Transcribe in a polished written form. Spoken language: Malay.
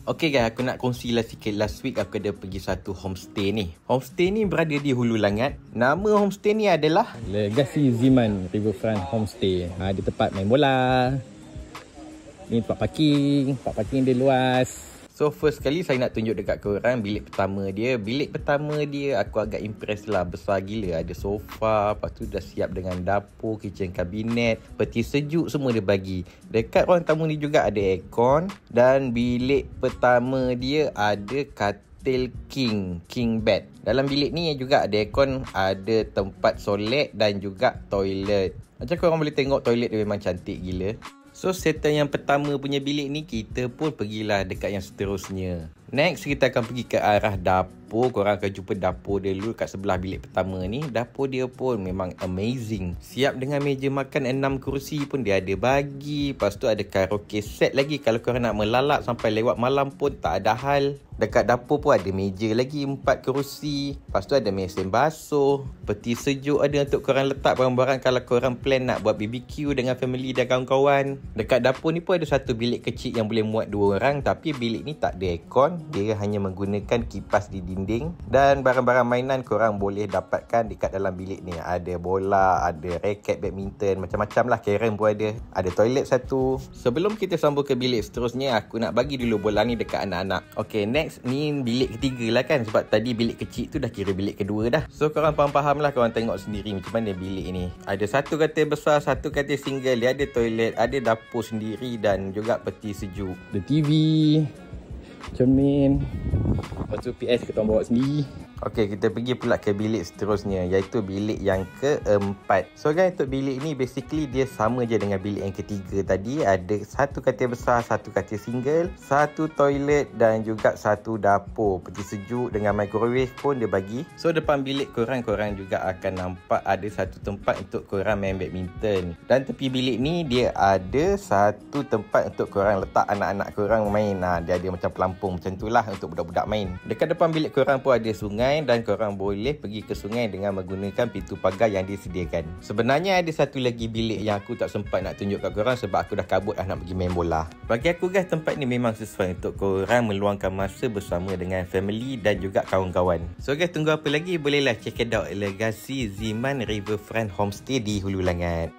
Okay guys, aku nak kongsi lah sikit. Last week aku ada pergi satu homestay ni. Homestay ni berada di Hulu Langat. Nama homestay ni adalah Legacy Ziman Riverfront Homestay. Ada tempat main bola. Ni tempat parking. Tempat parking dia luas. So first kali saya nak tunjuk dekat korang bilik pertama dia. Bilik pertama dia aku agak impress lah. Besar gila. Ada sofa. Lepas tu dah siap dengan dapur, kitchen cabinet, peti sejuk semua dia bagi. Dekat ruang tamu ni juga ada aircon. Dan bilik pertama dia ada katil king bed. Dalam bilik ni juga ada aircon, ada tempat solat dan juga toilet. Macam korang boleh tengok toilet dia memang cantik gila. So setan yang pertama punya bilik ni, kita pun pergilah dekat yang seterusnya. Next kita akan pergi ke arah dapur. Korang akan jumpa dapur dia dulu kat sebelah bilik pertama ni. Dapur dia pun memang amazing. Siap dengan meja makan 6 kerusi pun dia ada bagi. Lepas tu ada karaoke set lagi. Kalau korang nak melalak sampai lewat malam pun tak ada hal. Dekat dapur pun ada meja lagi 4 kerusi. Lepas tu ada mesin basuh. Peti sejuk ada untuk korang letak barang-barang kalau korang plan nak buat BBQ dengan family dan kawan-kawan. Dekat dapur ni pun ada satu bilik kecil yang boleh muat 2 orang. Tapi bilik ni tak ada aircon. Dia hanya menggunakan kipas di dinding. Dan barang-barang mainan korang boleh dapatkan dekat dalam bilik ni. Ada bola, ada raket badminton, macam-macam lah. Carrom pun ada. Ada toilet satu. Sebelum kita sambung ke bilik seterusnya, aku nak bagi dulu bola ni dekat anak-anak. Okay, next ni bilik ketiga lah kan. Sebab tadi bilik kecil tu dah kira bilik kedua dah. So korang faham lah, korang tengok sendiri macam mana bilik ni. Ada satu katil besar, satu katil single. Dia ada toilet, ada dapur sendiri dan juga peti sejuk. Ada TV, cermin. Lepas tu PS kita bawa sendiri. Okey, kita pergi pula ke bilik seterusnya, iaitu bilik yang keempat. So guys, untuk bilik ni basically dia sama je dengan bilik yang ketiga tadi. Ada satu katil besar, satu katil single, satu toilet dan juga satu dapur. Peti sejuk dengan microwave pun dia bagi. So depan bilik korang juga akan nampak ada satu tempat untuk korang main badminton. Dan tepi bilik ni dia ada satu tempat untuk korang letak anak-anak korang main. Dia ada macam pelampung macam tu lah untuk budak-budak main. Dekat depan bilik korang pun ada sungai dan korang boleh pergi ke sungai dengan menggunakan pintu pagar yang disediakan. Sebenarnya ada satu lagi bilik yang aku tak sempat nak tunjuk kat korang sebab aku dah kabut nak pergi main bola. Bagi aku guys, tempat ni memang sesuai untuk korang meluangkan masa bersama dengan family dan juga kawan-kawan. So guys, tunggu apa lagi? Bolehlah check it out, Legacy Ziman Riverfront Homestay di Hulu Langat.